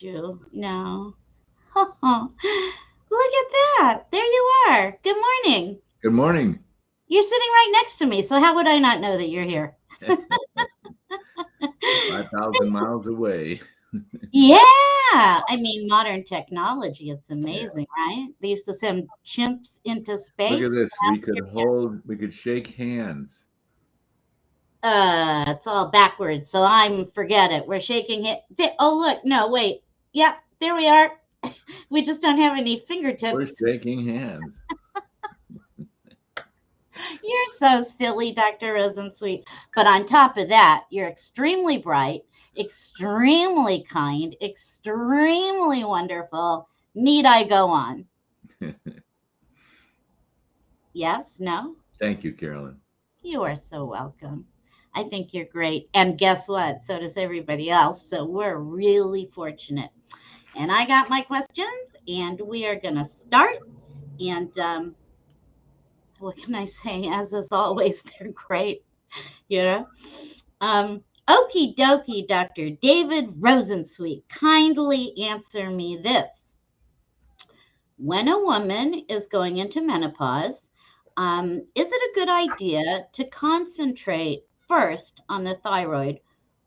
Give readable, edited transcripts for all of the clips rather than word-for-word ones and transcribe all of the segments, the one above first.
You? No. Look at that. There you are. Good morning. Good morning. You're sitting right next to me, so how would I not know that you're here? 5,000 miles away. Yeah. I mean, modern technology, it's Yeah. amazing, right? They used to send chimps into Look at space. this. We could shake hands. It's all backwards, so I'm forget it. We're shaking it. Oh, look. No, wait. Yep, there we are. We just don't have any We're fingertips. shaking hands. You're so silly, Dr. Rosensweet. But on top of that, you're extremely bright, extremely kind, extremely wonderful. Need I go on? Yes? No? Thank you, Carolyn. You are so welcome. I think you're great. And guess what? So does everybody else. So we're really fortunate. And I got my questions, and we are going to start. And what can I say? As is always, they're great. You know? Okie dokie, Dr. David Rosensweet, kindly answer me this. When a woman is going into menopause, is it a good idea to concentrate first on the thyroid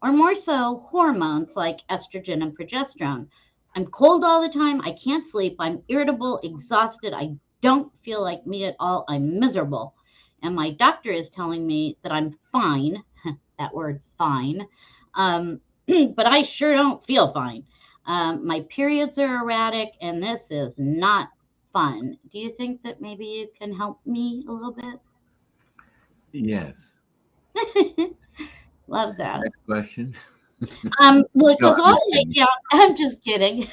or more so hormones like estrogen and progesterone? I'm cold all the time. I can't sleep. I'm irritable, exhausted. I don't feel like me at all. I'm miserable. And my doctor is telling me that I'm fine. That word fine. Um, but I sure don't feel fine. My periods are erratic, and this is not fun. Do you think that maybe you can help me a little Yes. bit? Love that. Next question. Well, No, because I'm all just right, kidding. yeah, I'm just kidding.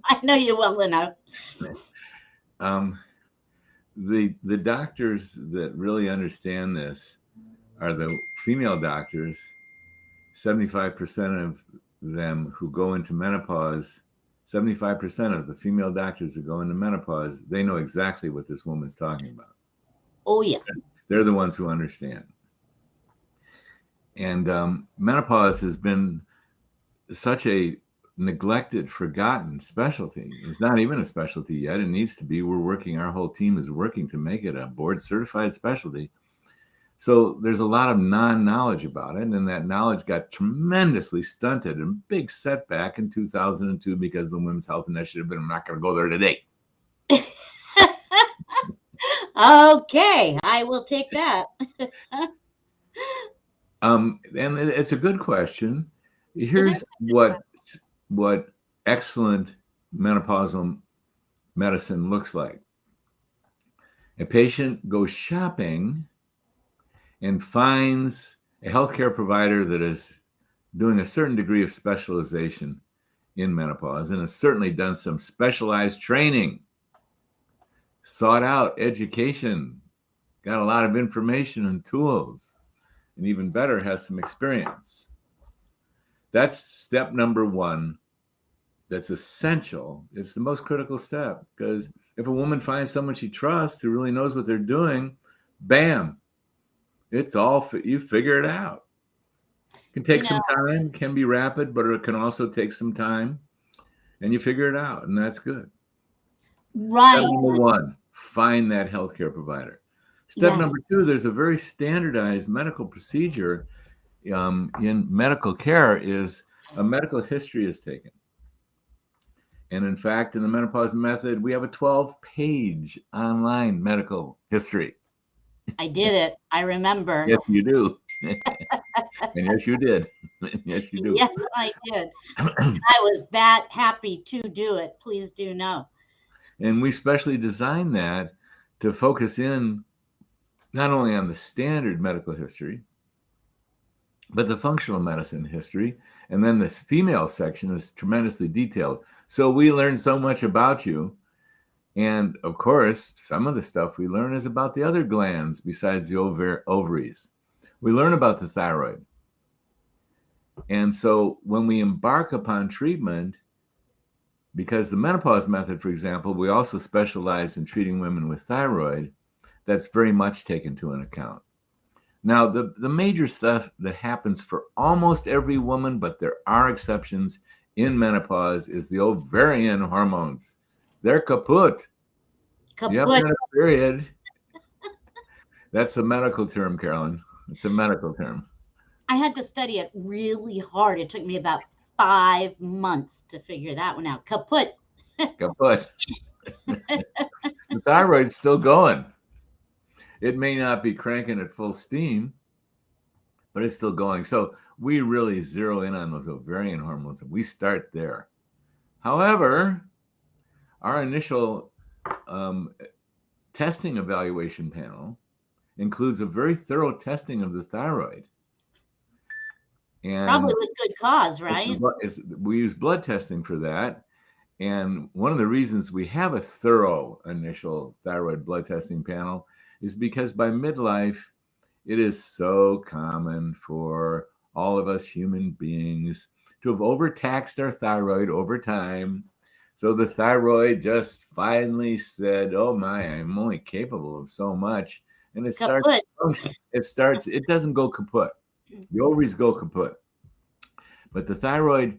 I know you well enough. Um, the doctors that really understand this are the female doctors. 75% of them who go into menopause, 75% of the female doctors that go into menopause, they know exactly what this woman's talking about. Oh yeah, They're the ones who understand. And menopause has been such a neglected, forgotten specialty. It's not even a specialty yet. It needs to be. We're working, our whole team is working to make it a board certified specialty. So there's a lot of non-knowledge about it, and that knowledge got tremendously stunted and big setback in 2002 because of the Women's Health Initiative, but I'm not going to go there today. okay, I will take that. And it's a good question. It is Here's a good question. what excellent menopausal medicine looks like. A patient goes shopping and finds a healthcare provider that is doing a certain degree of specialization in menopause and has certainly done some specialized training, sought out education, got a lot of information and tools, and even better, has some experience. That's step number one. That's essential. It's the most critical step because if a woman finds someone she trusts who really knows what they're doing, bam, it's all, you figure it out. It can You take know, some time, can be rapid, but it can also take some time and you figure it out, and that's good. Step right? number one, find that healthcare provider. Step Yes, number two, there's a very standardized medical procedure in medical care is a medical history is taken. And in fact, in the menopause method, we have a 12-page online medical history. I did it. I remember. Yes, you do. And yes, you did. Yes, you do. Yes, I did. I was that happy to do it. Please do know. And we specially designed that to focus in not only on the standard medical history, but the functional medicine history. And then this female section is tremendously detailed. So we learn so much about you. And of course, some of the stuff we learn is about the other glands besides the ovaries. We learn about the thyroid. And so when we embark upon treatment, because the menopause method, for example, we also specialize in treating women with thyroid, that's very much taken into account. Now, the major stuff that happens for almost every woman, but there are exceptions, in menopause is the ovarian hormones. They're kaput. You haven't Kaput. had a period. That's a medical term, Carolyn. It's a medical term. I had to study it really hard. It took me about 5 months to figure that one out. Kaput. Kaput. The thyroid's still going. It may not be cranking at full steam, but it's still going. So we really zero in on those ovarian hormones and we start there. However, our initial testing evaluation panel includes a very thorough testing of the thyroid. And Probably with good cause, right? We use blood testing for that. And one of the reasons we have a thorough initial thyroid blood testing panel is because by midlife, it is so common for all of us human beings to have overtaxed our thyroid over time. So the thyroid just finally said, oh my, I'm only capable of so much. And it starts to function. It doesn't go kaput. The ovaries go kaput. But the thyroid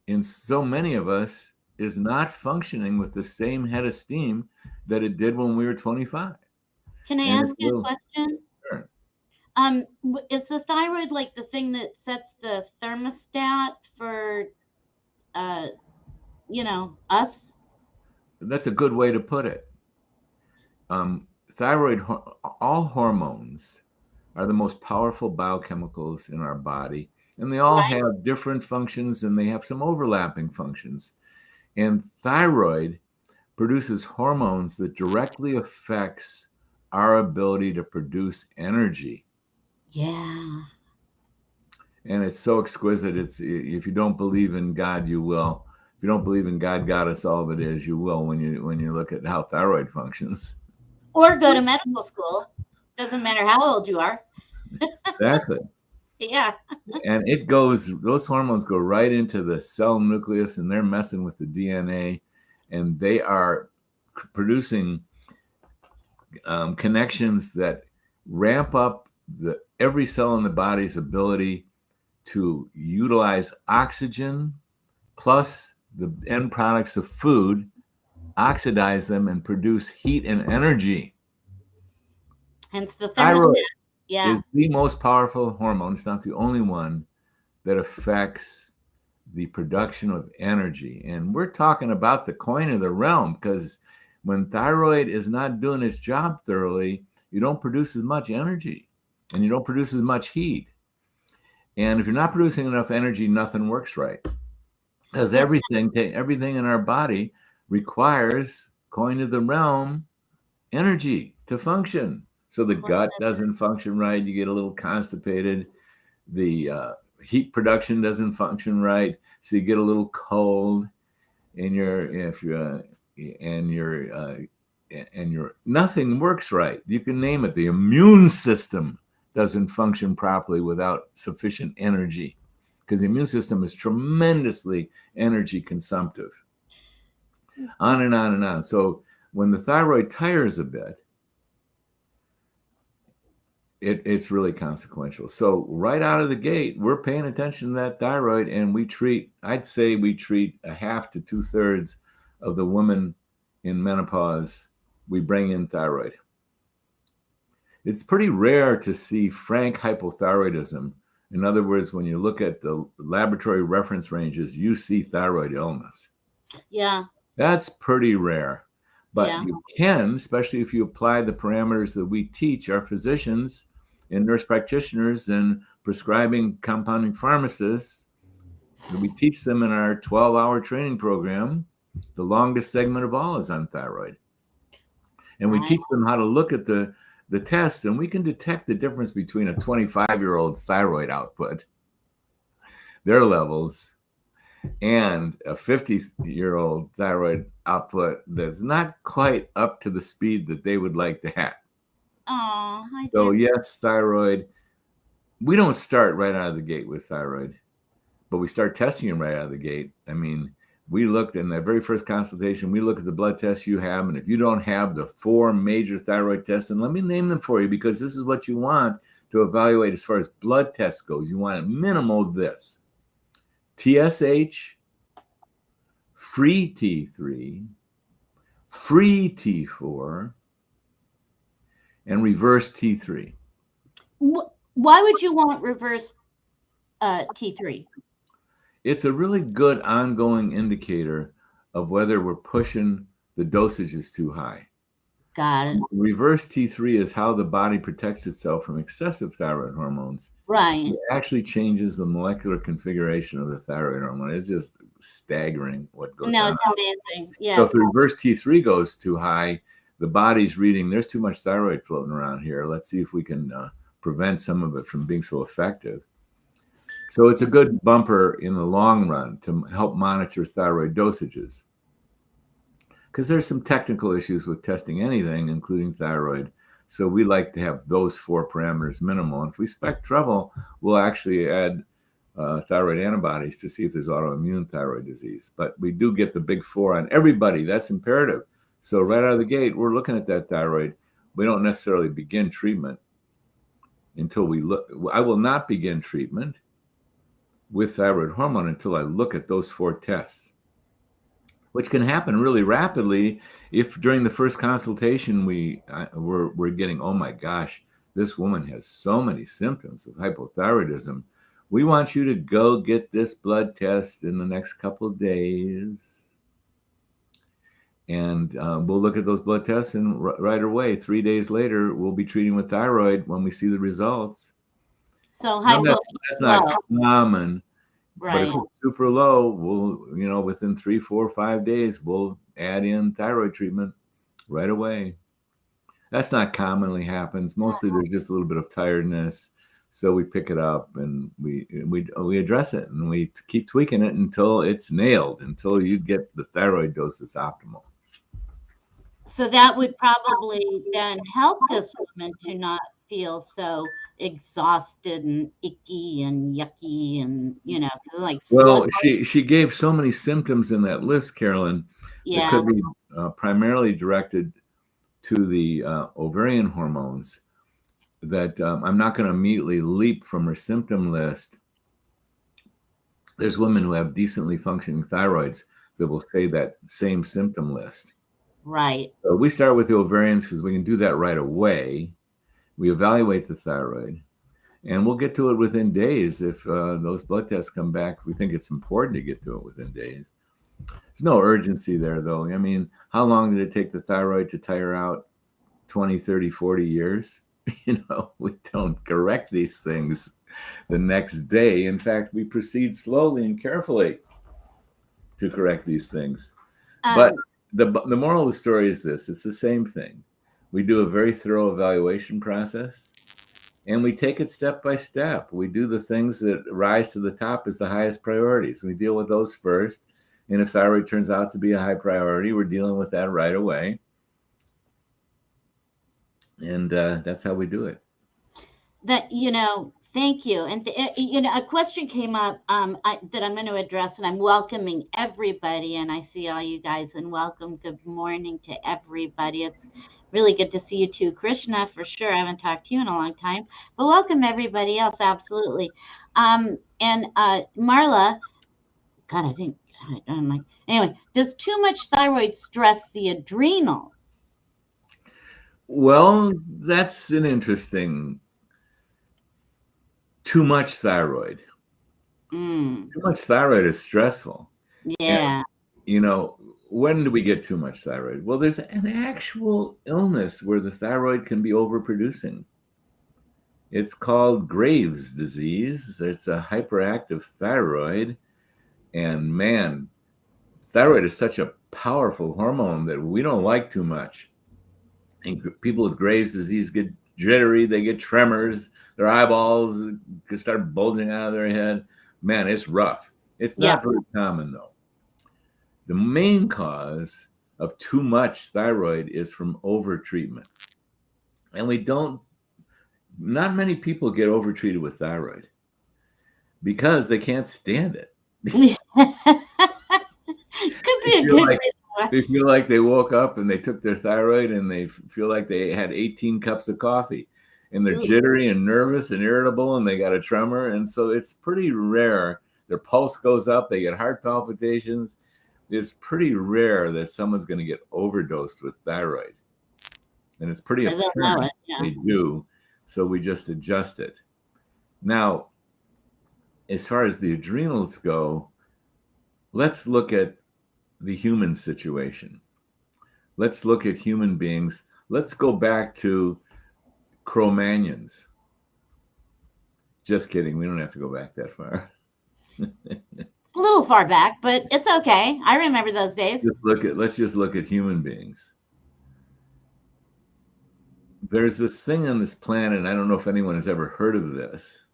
in so many of us is not functioning with the same head of steam that it did when we were 25. Can I ask you a question? Sure. Is the thyroid like the thing that sets the thermostat for, us? That's a good way to put it. Thyroid, all hormones are the most powerful biochemicals in our body, and they all have different functions and they have some overlapping functions. And thyroid produces hormones that directly affects our ability to produce energy. Yeah. And it's so exquisite. It's, if you don't believe in God, you will. If you don't believe in God got us all that is, you will when you look at how thyroid functions. Or go to medical school. Doesn't matter how old you are. Exactly. Yeah. And those hormones go right into the cell nucleus and they're messing with the DNA and they are producing connections that ramp up every cell in the body's ability to utilize oxygen plus the end products of food, oxidize them and produce heat and energy. Hence the thyroid is the most powerful hormone. It's not the only one that affects the production of energy. And we're talking about the coin of the realm because when thyroid is not doing its job thoroughly, you don't produce as much energy and you don't produce as much heat. And if you're not producing enough energy, nothing works right. Because everything in our body requires, coin of the realm, energy to function. So the gut doesn't function right. You get a little constipated. The heat production doesn't function right. So you get a little cold, and nothing works right. You can name it. The immune system doesn't function properly without sufficient energy, because the immune system is tremendously energy consumptive. On and on and on. So when the thyroid tires a bit, it's really consequential. So right out of the gate, we're paying attention to that thyroid, and I'd say we treat a half to 2/3 of the women in menopause. We bring in thyroid. It's pretty rare to see frank hypothyroidism. In other words, when you look at the laboratory reference ranges, you see thyroid illness. Yeah. That's pretty rare. But you can, especially if you apply the parameters that we teach our physicians and nurse practitioners and prescribing compounding pharmacists. We teach them in our 12-hour training program. The longest segment of all is on thyroid. And we teach them how to look at the tests, and we can detect the difference between a 25-year-old's thyroid output, their levels, and a 50-year-old thyroid output that's not quite up to the speed that they would like to have. So yes, thyroid, we don't start right out of the gate with thyroid, but we start testing them right out of the gate. I mean, we looked in that very first consultation, we look at the blood tests you have, and if you don't have the 4 major thyroid tests, and let me name them for you because this is what you want to evaluate as far as blood tests goes. You want a minimal of this: TSH, free T3, free T4, and reverse T3. Why would you want reverse T3? It's a really good ongoing indicator of whether we're pushing the dosages too high. Got it. Reverse T3 is how the body protects itself from excessive thyroid hormones. Right. It actually changes the molecular configuration of the thyroid hormone. It's just staggering what goes on. No, it's amazing. Yeah. So if the reverse T3 goes too high, the body's reading, there's too much thyroid floating around here. Let's see if we can prevent some of it from being so effective. So it's a good bumper in the long run to help monitor thyroid dosages. Because there's some technical issues with testing anything, including thyroid. So we like to have those 4 parameters minimal. And if we suspect trouble, we'll actually add thyroid antibodies to see if there's autoimmune thyroid disease. But we do get the big 4 on everybody. That's imperative. So right out of the gate, we're looking at that thyroid. We don't necessarily begin treatment until we look. I will not begin treatment with thyroid hormone until I look at those 4 tests, which can happen really rapidly if during the first consultation we're getting, oh my gosh, this woman has so many symptoms of hypothyroidism. We want you to go get this blood test in the next couple of days. And we'll look at those blood tests, and right away, 3 days later, we'll be treating with thyroid when we see the results. So that's not common. Right. But if it's super low, we'll, within 3, 4, 5 days, we'll add in thyroid treatment right away. That's not commonly happens. Mostly there's just a little bit of tiredness. So we pick it up and we address it, and we keep tweaking it until it's nailed, until you get the thyroid dose that's optimal. So that would probably then help this woman to not feel so exhausted and icky and yucky and, Well, she gave so many symptoms in that list, Carolyn, that could be primarily directed to the ovarian hormones, that I'm not going to immediately leap from her symptom list. There's women who have decently functioning thyroids that will say that same symptom list. Right. So we start with the ovarians because we can do that right away. We evaluate the thyroid, and we'll get to it within days. If those blood tests come back, we think it's important to get to it within days. There's no urgency there, though. I mean, how long did it take the thyroid to tire out? 20, 30, 40 years? We don't correct these things the next day. In fact, we proceed slowly and carefully to correct these things. But the moral of the story is this: it's the same thing. We do a very thorough evaluation process, and we take it step by step. We do the things that rise to the top as the highest priorities. We deal with those first. And if thyroid turns out to be a high priority, we're dealing with that right away. And that's how we do it. Thank you. And, a question came up that I'm going to address, and I'm welcoming everybody. And I see all you guys, and welcome. Good morning to everybody. It's really good to see you too, Krishna, for sure. I haven't talked to you in a long time, but welcome everybody else. Absolutely. And Marla, God, I think, anyway, does too much thyroid stress the adrenals? Well, that's an interesting. Too much thyroid. Too much thyroid is stressful. Yeah. And, when do we get too much thyroid? Well, there's an actual illness where the thyroid can be overproducing. It's called Graves' disease. There's a hyperactive thyroid. And man, thyroid is such a powerful hormone that we don't like too much. And people with Graves' disease get jittery, they get tremors, their eyeballs can start bulging out of their head. Man, it's rough. It's not very common, though. The main cause of too much thyroid is from overtreatment. And not many people get overtreated with thyroid because they can't stand it. Could be a good reason. They feel like they woke up and they took their thyroid and they feel like they had 18 cups of coffee, and they're jittery and nervous and irritable, and they got a tremor. And so it's pretty rare. Their pulse goes up, they get heart palpitations. it's pretty rare that someone's going to get overdosed with thyroid. And it's pretty Or they'll know apparent it. Yeah. they do. So we just adjust it. Now, as far as the adrenals go, let's look at the human situation. Let's look at human beings. Let's go back to Cro-Magnons. Just kidding. We don't have to go back that far. It's a little far back, but it's okay. I remember those days. Let's just look at human beings. There's this thing on this planet, and I don't know if anyone has ever heard of this,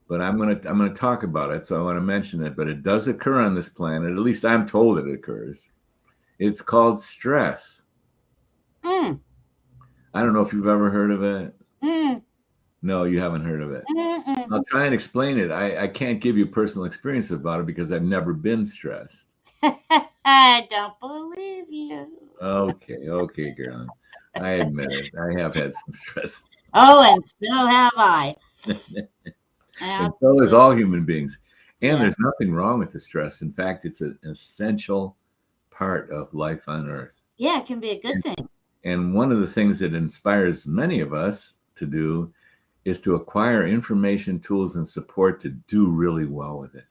but I'm gonna talk about it, so I want to mention it. But it does occur on this planet. At least I'm told it occurs. It's called stress. Mm. I don't know if you've ever heard of it. Mm. No, you haven't heard of it. Mm-mm. I'll try and explain it. I can't give you personal experience about it because I've never been stressed. I don't believe you. Okay, girl. I admit it. I have had some stress. Oh, and so have I. And so is all human beings. And Yeah. there's nothing wrong with the stress. In fact, it's an essential part of life on Earth. Yeah, it can be a good thing. And one of the things that inspires many of us to do is to acquire information, tools, and support to do really well with it.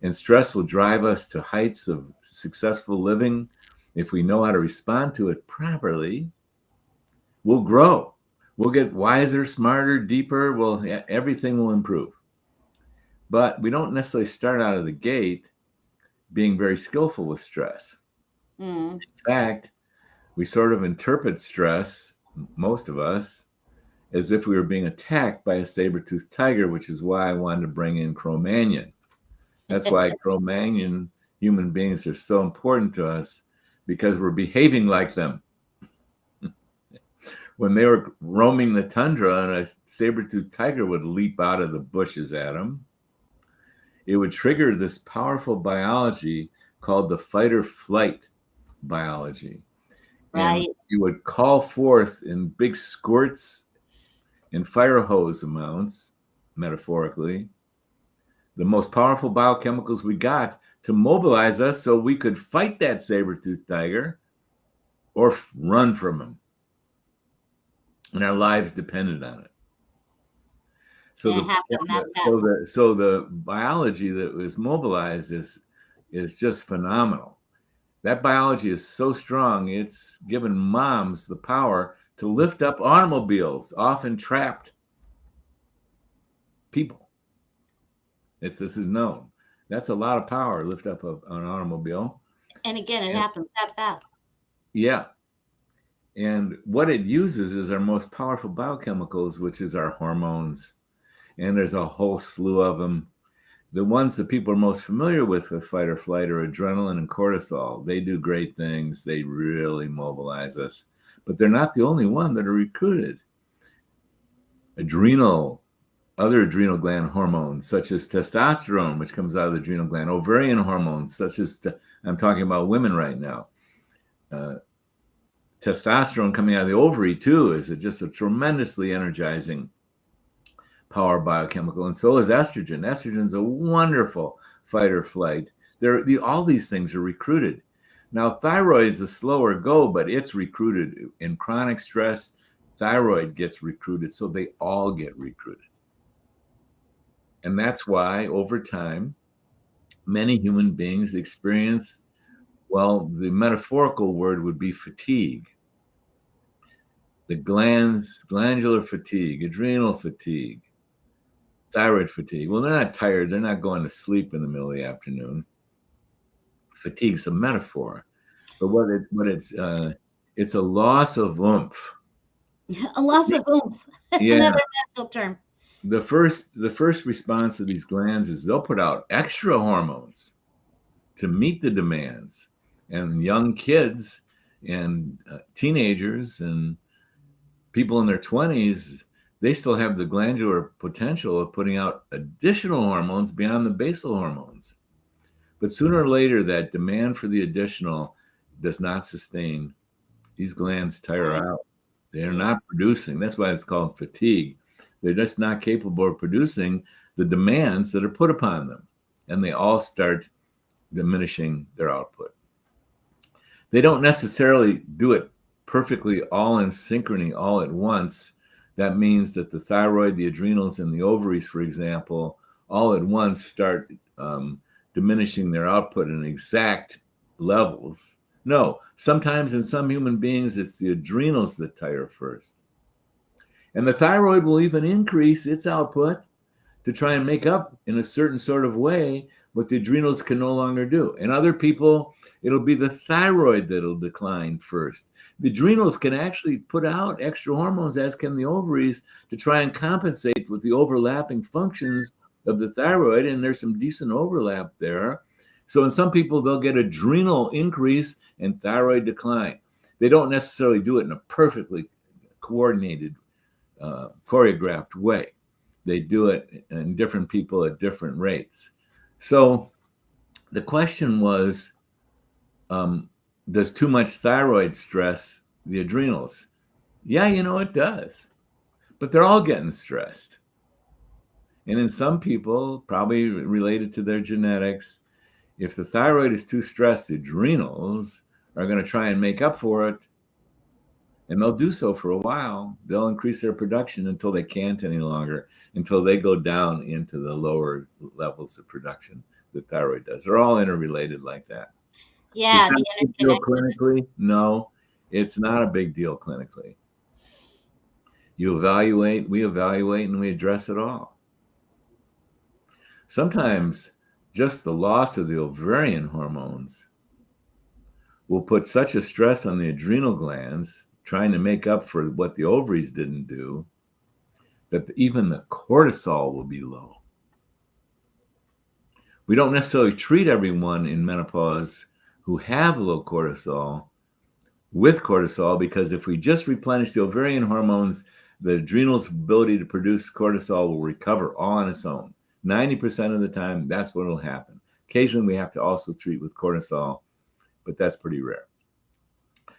And stress will drive us to heights of successful living. If we know how to respond to it properly, we'll grow. We'll get wiser, smarter, deeper. Everything will improve. But we don't necessarily start out of the gate being very skillful with stress. Mm. In fact, we sort of interpret stress, most of us, as if we were being attacked by a saber-toothed tiger, which is why I wanted to bring in Cro-Magnon. That's why Cro-Magnon human beings are so important to us, because we're behaving like them. When they were roaming the tundra and a saber-toothed tiger would leap out of the bushes at them, it would trigger this powerful biology called the fight or flight biology. Right. And it would call forth in big squirts and fire hose amounts, metaphorically, the most powerful biochemicals we got to mobilize us so we could fight that saber-toothed tiger or run from him. And our lives depended on it. So the biology that was mobilized is just phenomenal. That biology is so strong, it's given moms the power to lift up automobiles, often trapped people. This is known. That's a lot of power, lift up an automobile. And again, it happens that fast. Yeah. And what it uses is our most powerful biochemicals, which is our hormones. And there's a whole slew of them. The ones that people are most familiar with fight or flight are adrenaline and cortisol. They do great things. They really mobilize us. But they're not the only one that are recruited. Other adrenal gland hormones, such as testosterone, which comes out of the adrenal gland, ovarian hormones, such as, I'm talking about women right now. Testosterone coming out of the ovary, too, is just a tremendously energizing power biochemical, and so is estrogen. Estrogen is a wonderful fight or flight. All these things are recruited. Now, thyroid is a slower go, but it's recruited. In chronic stress, thyroid gets recruited, so they all get recruited. And that's why, over time, many human beings experience, the metaphorical word would be fatigue. The glandular fatigue, adrenal fatigue, thyroid fatigue. Well, they're not tired. They're not going to sleep in the middle of the afternoon. Fatigue's a metaphor, but it's a loss of oomph. A loss of oomph. Yeah. Another medical term. The first response to these glands is they'll put out extra hormones to meet the demands. And young kids and teenagers and people in their 20s, they still have the glandular potential of putting out additional hormones beyond the basal hormones. But sooner or later, that demand for the additional does not sustain. These glands tire out. They're not producing. That's why it's called fatigue. They're just not capable of producing the demands that are put upon them. And they all start diminishing their output. They don't necessarily do it perfectly all in synchrony all at once. That means that the thyroid, the adrenals, and the ovaries, for example, all at once start diminishing their output in exact levels. No, sometimes in some human beings, it's the adrenals that tire first. And the thyroid will even increase its output to try and make up in a certain sort of way what the adrenals can no longer do. In other people, it'll be the thyroid that'll decline first. The adrenals can actually put out extra hormones, as can the ovaries, to try and compensate with the overlapping functions of the thyroid, and there's some decent overlap there. So in some people, they'll get adrenal increase and thyroid decline. They don't necessarily do it in a perfectly coordinated, choreographed way. They do it in different people at different rates. So the question was, does too much thyroid stress the adrenals? Yeah, it does. But they're all getting stressed. And in some people, probably related to their genetics, if the thyroid is too stressed, the adrenals are going to try and make up for it. And they'll do so for a while. They'll increase their production until they can't any longer, until they go down into the lower levels of production that thyroid does. They're all interrelated like that. Yeah, Is that a big deal clinically? No, it's not a big deal clinically. You evaluate, we evaluate, and we address it all. Sometimes just the loss of the ovarian hormones will put such a stress on the adrenal glands trying to make up for what the ovaries didn't do, that even the cortisol will be low. We don't necessarily treat everyone in menopause who have low cortisol with cortisol, because if we just replenish the ovarian hormones, the adrenal's ability to produce cortisol will recover all on its own. 90% of the time, that's what will happen. Occasionally, we have to also treat with cortisol, but that's pretty rare.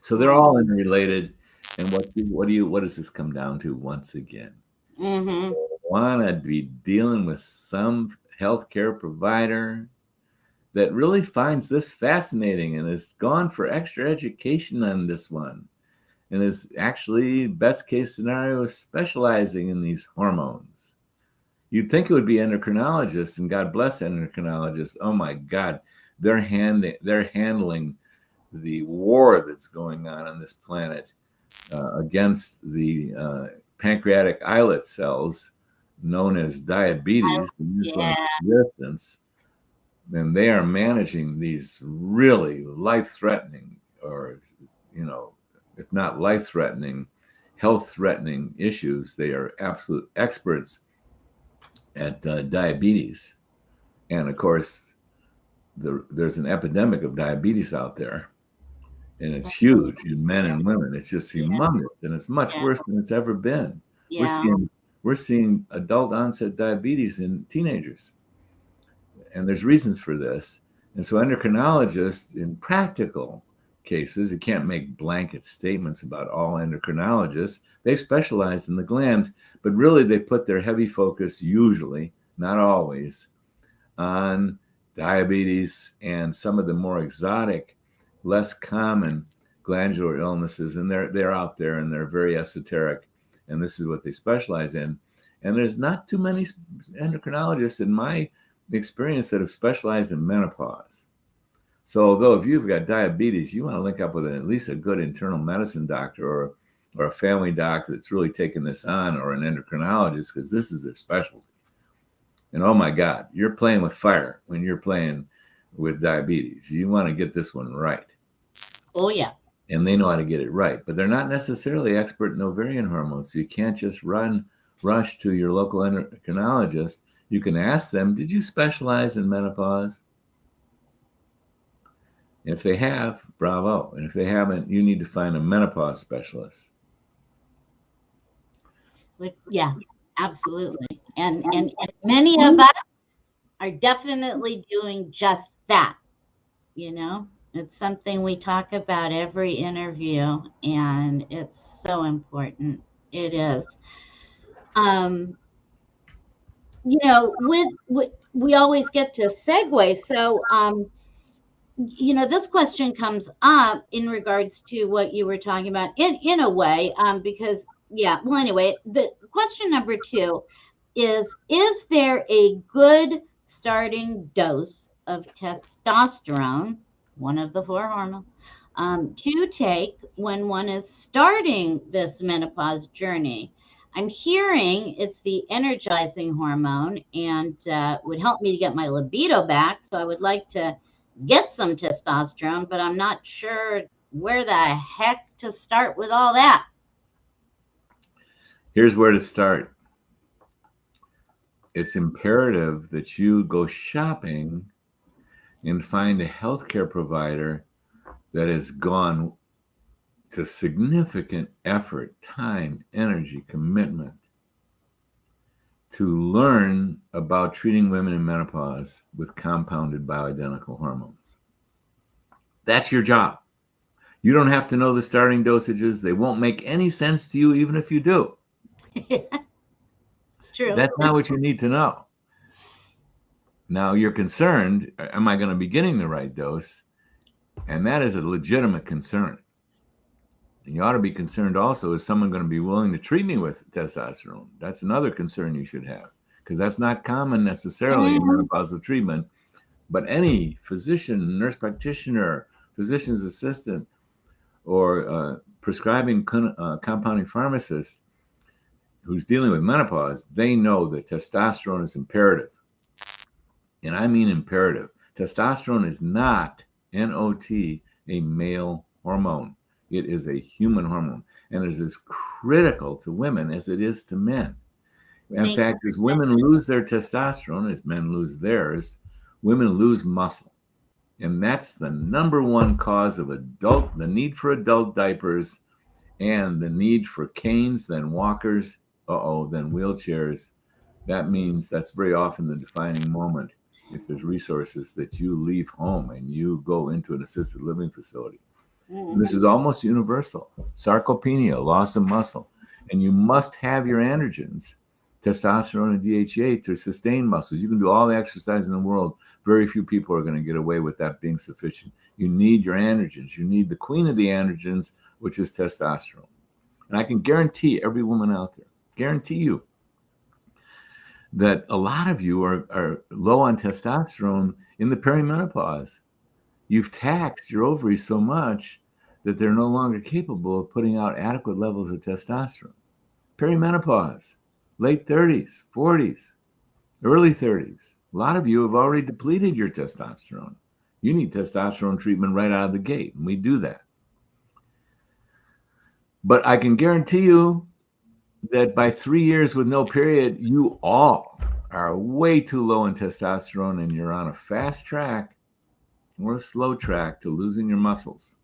So they're all interrelated. And what does this come down to once again? Mm-hmm. Want to be dealing with some healthcare provider that really finds this fascinating and has gone for extra education on this one, and is actually, best case scenario, is specializing in these hormones. You'd think it would be endocrinologists, and God bless endocrinologists. Oh my God, they're handling the war that's going on this planet against the pancreatic islet cells known as diabetes and insulin resistance. And they are managing these really life-threatening, or, if not life-threatening, health-threatening issues. They are absolute experts at diabetes. And of course, there's an epidemic of diabetes out there. And it's huge in men and women. It's just humongous, and it's much worse than it's ever been. Yeah. We're seeing adult onset diabetes in teenagers, and there's reasons for this. And so endocrinologists, in practical cases, you can't make blanket statements about all endocrinologists. They specialize in the glands, but really they put their heavy focus, usually, not always, on diabetes and some of the more exotic, less common glandular illnesses. And they're out there, and they're very esoteric, and this is what they specialize in. And there's not too many endocrinologists in my experience that have specialized in menopause. So although if you've got diabetes, you want to link up with at least a good internal medicine doctor, or a family doc that's really taken this on, or an endocrinologist, because this is their specialty. And oh my God, you're playing with fire when you're playing with diabetes. You want to get this one right. Oh yeah. And they know how to get it right, but they're not necessarily expert in ovarian hormones. So you can't just rush to your local endocrinologist. You can ask them, did you specialize in menopause? If they have, bravo. And if they haven't, you need to find a menopause specialist. Yeah, absolutely. And many of us are definitely doing just that. It's something we talk about every interview, and it's so important. It is. With we always get to segue. So, this question comes up in regards to what you were talking about in a way, because yeah, well, anyway, the question number two is there a good starting dose of testosterone, one of the four hormones, to take when one is starting this menopause journey? I'm hearing it's the energizing hormone and would help me to get my libido back. So I would like to get some testosterone, but I'm not sure where the heck to start with all that. Here's where to start. It's imperative that you go shopping and find a healthcare provider that has gone to significant effort, time, energy, commitment to learn about treating women in menopause with compounded bioidentical hormones. That's your job. You don't have to know the starting dosages. They won't make any sense to you, even if you do. It's true. That's not what you need to know. Now, you're concerned, am I going to be getting the right dose? And that is a legitimate concern. And you ought to be concerned also, is someone going to be willing to treat me with testosterone? That's another concern you should have, because that's not common necessarily in menopausal treatment. But any physician, nurse practitioner, physician's assistant, or prescribing compounding pharmacist who's dealing with menopause, they know that testosterone is imperative. And I mean imperative. Testosterone is not, NOT, a male hormone. It is a human hormone, and it is as critical to women as it is to men. In fact, as women lose their testosterone, as men lose theirs, women lose muscle. And that's the number one cause of the need for adult diapers and the need for canes, then walkers, then wheelchairs. That means that's very often the defining moment, if there's resources, that you leave home and you go into an assisted living facility. And this is almost universal. Sarcopenia, loss of muscle. And you must have your androgens, testosterone and DHEA, to sustain muscle. You can do all the exercise in the world. Very few people are going to get away with that being sufficient. You need your androgens. You need the queen of the androgens, which is testosterone. And I can guarantee every woman out there, guarantee you, that a lot of you are low on testosterone in the perimenopause. You've taxed your ovaries so much that they're no longer capable of putting out adequate levels of testosterone. Perimenopause, late 30s, 40s, early 30s. A lot of you have already depleted your testosterone. You need testosterone treatment right out of the gate, and we do that. But I can guarantee you that by 3 years with no period, you all are way too low in testosterone, and you're on a fast track or a slow track to losing your muscles.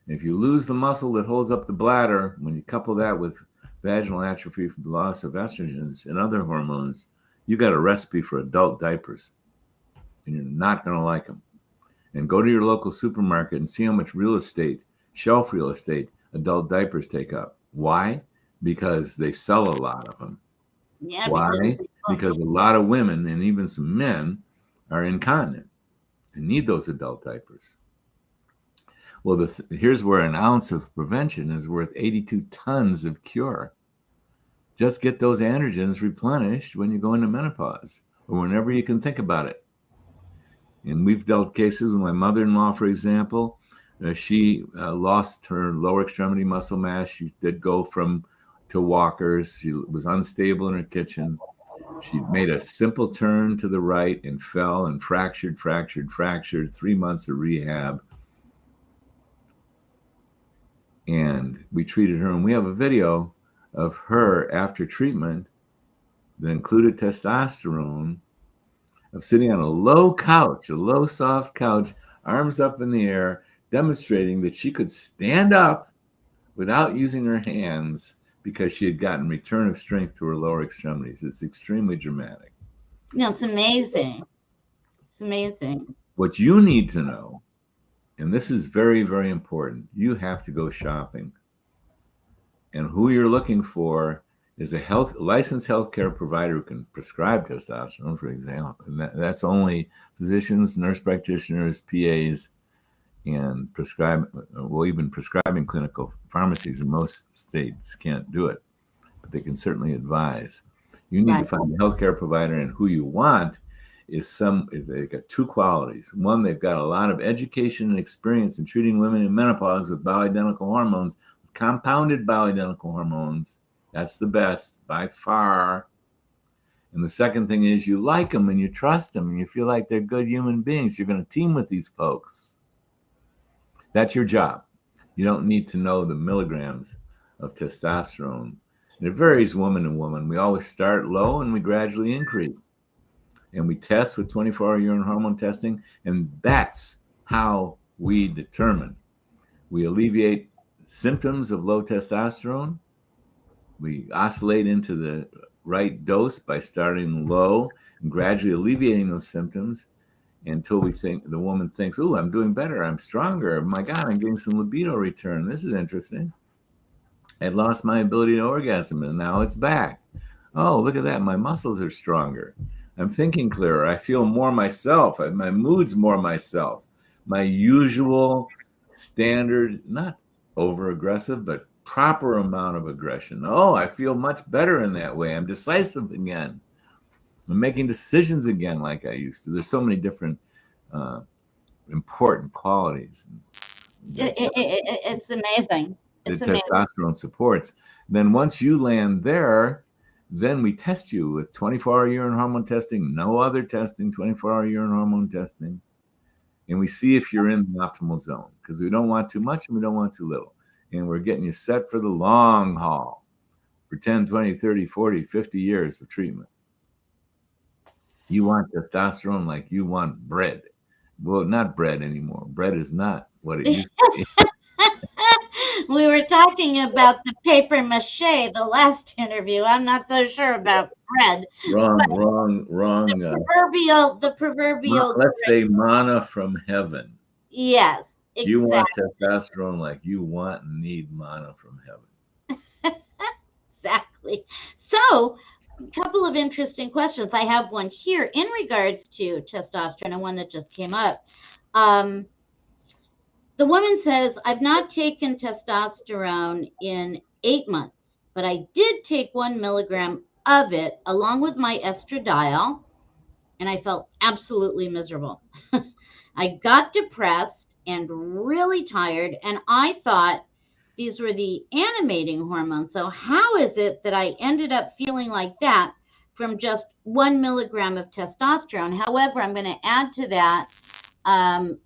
If you lose the muscle that holds up the bladder, when you couple that with vaginal atrophy from the loss of estrogens and other hormones, you got a recipe for adult diapers, and you're not going to like them. And go to your local supermarket and see how much real estate, shelf real estate, adult diapers take up. Why? Because they sell a lot of them. Yeah, Why? Because a lot of women and even some men are incontinent and need those adult diapers. Well, here's where an ounce of prevention is worth 82 tons of cure. Just get those androgens replenished when you go into menopause or whenever you can think about it. And we've dealt cases with my mother-in-law, for example. She lost her lower extremity muscle mass. She did go to walkers. She was unstable in her kitchen. She made a simple turn to the right and fell and fractured. 3 months of rehab. And we treated her, and we have a video of her after treatment that included testosterone, of sitting on a low couch, a low soft couch, arms up in the air, demonstrating that she could stand up without using her hands because she had gotten return of strength to her lower extremities. It's extremely dramatic. No, it's amazing. It's amazing. What you need to know, and this is very, very important, you have to go shopping. And who you're looking for is a licensed healthcare provider who can prescribe testosterone, for example. And that's only physicians, nurse practitioners, PAs, and even prescribing clinical pharmacies in most states can't do it, but they can certainly advise. You need to find a healthcare provider, and who you want they've got two qualities. One, they've got a lot of education and experience in treating women in menopause with bioidentical hormones, compounded bioidentical hormones. That's the best by far. And the second thing is you like them and you trust them and you feel like they're good human beings. You're going to team with these folks. That's your job. You don't need to know the milligrams of testosterone. And it varies woman to woman. We always start low and we gradually increase. And we test with 24-hour urine hormone testing, and that's how we determine. We alleviate symptoms of low testosterone. We oscillate into the right dose by starting low and gradually alleviating those symptoms until the woman thinks, oh, I'm doing better. I'm stronger. My God, I'm getting some libido return. This is interesting. I'd lost my ability to orgasm, and now it's back. Oh, look at that. My muscles are stronger. I'm thinking clearer. I feel more myself. My mood's more myself. My usual standard, not over aggressive, but proper amount of aggression. Oh, I feel much better in that way. I'm decisive again. I'm making decisions again like I used to. There's so many different important qualities. It's amazing. The testosterone supports. Then once you land there, then we test you with 24-hour urine hormone testing, no other testing, 24-hour urine hormone testing. And we see if you're in the optimal zone, because we don't want too much and we don't want too little. And we're getting you set for the long haul for 10, 20, 30, 40, 50 years of treatment. You want testosterone like you want bread. Well, not bread anymore. Bread is not what it used to be. We were talking about the paper mache the last interview. I'm not so sure about bread. Wrong. The proverbial. Let's say manna from heaven. Yes, exactly. You want testosterone like you want and need manna from heaven. Exactly. So, a couple of interesting questions. I have one here in regards to testosterone, and one that just came up. The woman says, I've not taken testosterone in 8 months, but I did take 1 milligram of it along with my estradiol, and I felt absolutely miserable. I got depressed and really tired, and I thought these were the animating hormones. So, how is it that I ended up feeling like that from just 1 milligram of testosterone? However, I'm going to add to that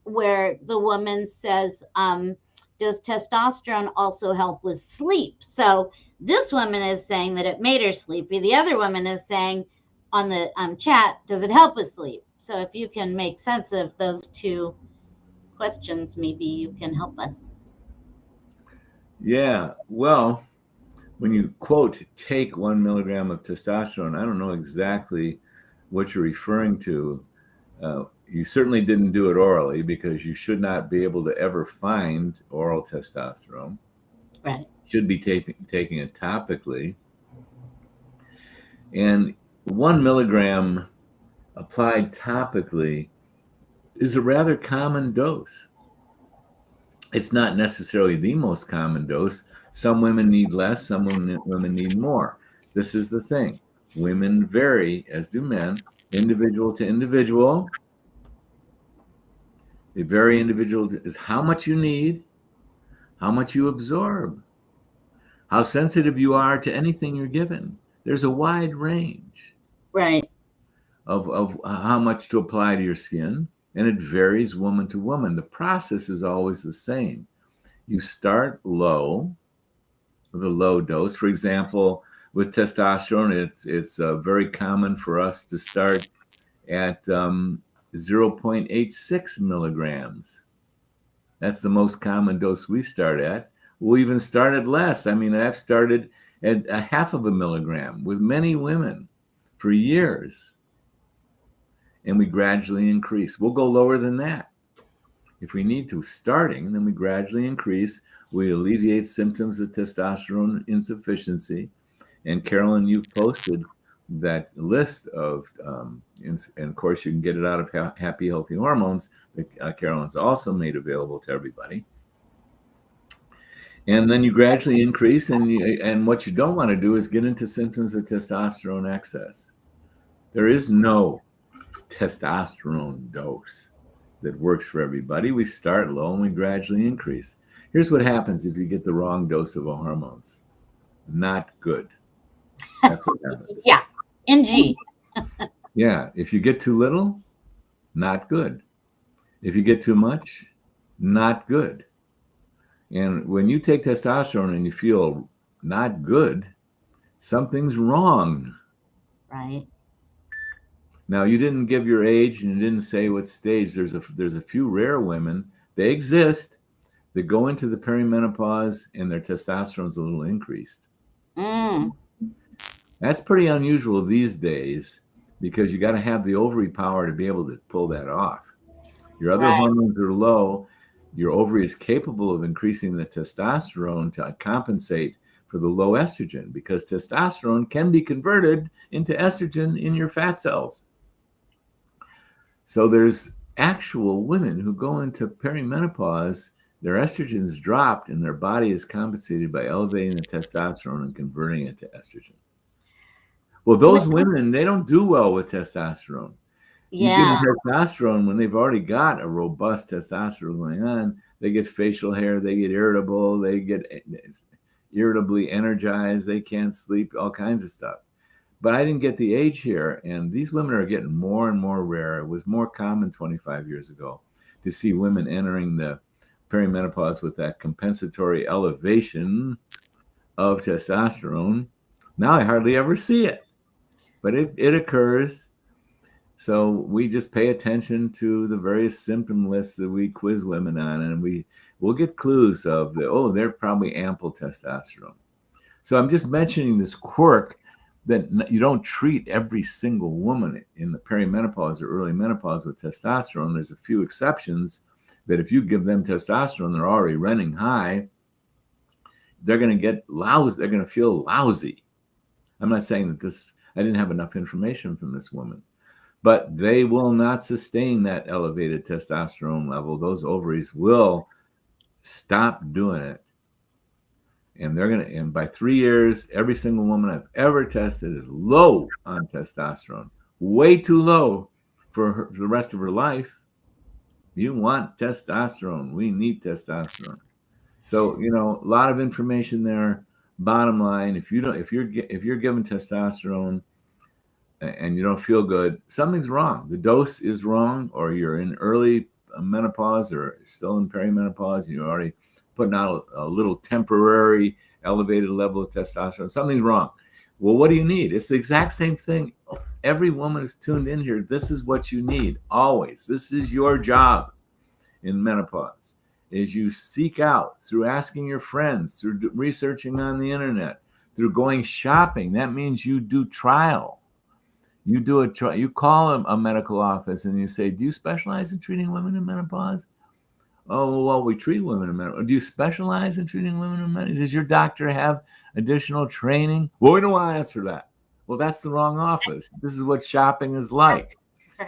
where the woman says, does testosterone also help with sleep? So this woman is saying that it made her sleepy. The other woman is saying on the chat, does it help with sleep? So if you can make sense of those two questions, maybe you can help us. Yeah, well, when you quote, take 1 milligram of testosterone, I don't know exactly what you're referring to. You certainly didn't do it orally, because you should not be able to ever find oral testosterone. Right. You should be taking it topically. And 1 milligram applied topically is a rather common dose. It's not necessarily the most common dose. Some women need less, some women need more. This is the thing. Women vary, as do men, individual to individual. They vary individual is how much you need, how much you absorb, how sensitive you are to anything you're given. There's a wide range. Right. Of how much to apply to your skin, and it varies woman to woman. The process is always the same. You start low with a low dose. For example, with testosterone, it's very common for us to start at 0.86 milligrams. That's the most common dose we start at. We'll even start at less. I mean, I've started at a half of a milligram with many women for years. And we gradually increase. We'll go lower than that if we need to. Starting, then we gradually increase. We alleviate symptoms of testosterone insufficiency. And Carolyn, you've posted that list of, and of course, you can get it out of Happy Healthy Hormones that Carolyn's also made available to everybody. And then you gradually increase, and what you don't want to do is get into symptoms of testosterone excess. There is no testosterone dose that works for everybody. We start low and we gradually increase. Here's what happens if you get the wrong dose of hormones. Not good. That's what happens. Yeah, NG. Yeah, if you get too little, not good. If you get too much, not good. And when you take testosterone and you feel not good, something's wrong. Right. Now, you didn't give your age and you didn't say what stage. There's a few rare women, they exist, that go into the perimenopause and their testosterone's a little increased. That's pretty unusual these days because you got to have the ovary power to be able to pull that off. Your other hormones are low. Your ovary is capable of increasing the testosterone to compensate for the low estrogen, because testosterone can be converted into estrogen in your fat cells. So there's actual women who go into perimenopause, their estrogen's dropped and their body is compensated by elevating the testosterone and converting it to estrogen. Well, those women, they don't do well with testosterone. You give them testosterone when they've already got a robust testosterone going on. They get facial hair, they get irritable, they get irritably energized, they can't sleep, all kinds of stuff. But I didn't get the age here, and these women are getting more and more rare. It was more common 25 years ago to see women entering the perimenopause with that compensatory elevation of testosterone. Now I hardly ever see it, but it occurs. So we just pay attention to the various symptom lists that we quiz women on, and we'll get clues of they're probably ample testosterone. So I'm just mentioning this quirk that you don't treat every single woman in the perimenopause or early menopause with testosterone. There's a few exceptions that if you give them testosterone, they're already running high, they're going to get lousy. They're going to feel lousy. I'm not saying that I didn't have enough information from this woman, but they will not sustain that elevated testosterone level. Those ovaries will stop doing it. And by 3 years, every single woman I've ever tested is low on testosterone, way too low for the rest of her life. You want testosterone. We need testosterone. So, a lot of information there. Bottom line, if you're given testosterone and you don't feel good, something's wrong. The dose is wrong, or you're in early menopause or still in perimenopause, and you're already putting out a little temporary elevated level of testosterone. Something's wrong. Well, what do you need? It's the exact same thing. Every woman who's tuned in here, this is what you need always. This is your job in menopause, is you seek out through asking your friends, through researching on the internet, through going shopping. That means you do trial. You do a trial. You call a medical office and you say, do you specialize in treating women in menopause? Oh, well, we treat women in menopause. Do you specialize in treating women in menopause? Does your doctor have additional training? Well, we don't want to answer that. Well, that's the wrong office. This is what shopping is like.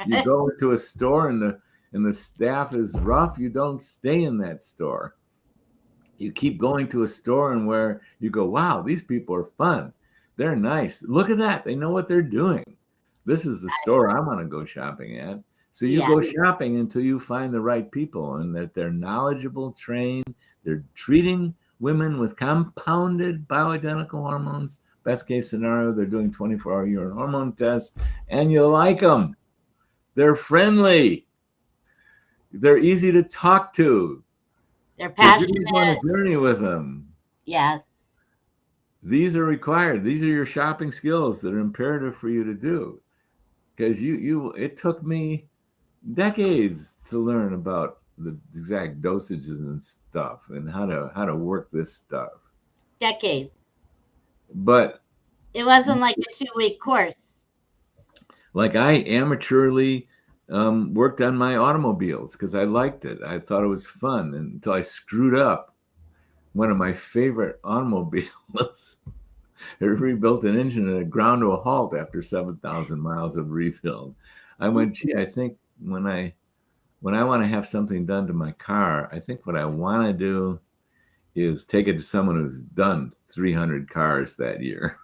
You go into a store and the staff is rough. You don't stay in that store. You keep going to a store and where you go, wow, these people are fun. They're nice. Look at that. They know what they're doing. This is the store I want to go shopping at. So you go shopping until you find the right people, and that they're knowledgeable, trained. They're treating women with compounded bioidentical hormones. Best case scenario, they're doing 24-hour urine hormone tests, and you like them. They're friendly. They're easy to talk to. They're passionate. You go on a journey with them. Yes. These are required. These are your shopping skills that are imperative for you to do. Because it took me decades to learn about the exact dosages and stuff and how to work this stuff. Decades. But it wasn't like a 2-week course. Like I amateurly worked on my automobiles because I liked it. I thought it was fun until I screwed up one of my favorite automobiles. It rebuilt an engine and it ground to a halt after 7,000 miles of rebuild. I went, gee, I think when I want to have something done to my car, I think what I want to do is take it to someone who's done 300 cars that year.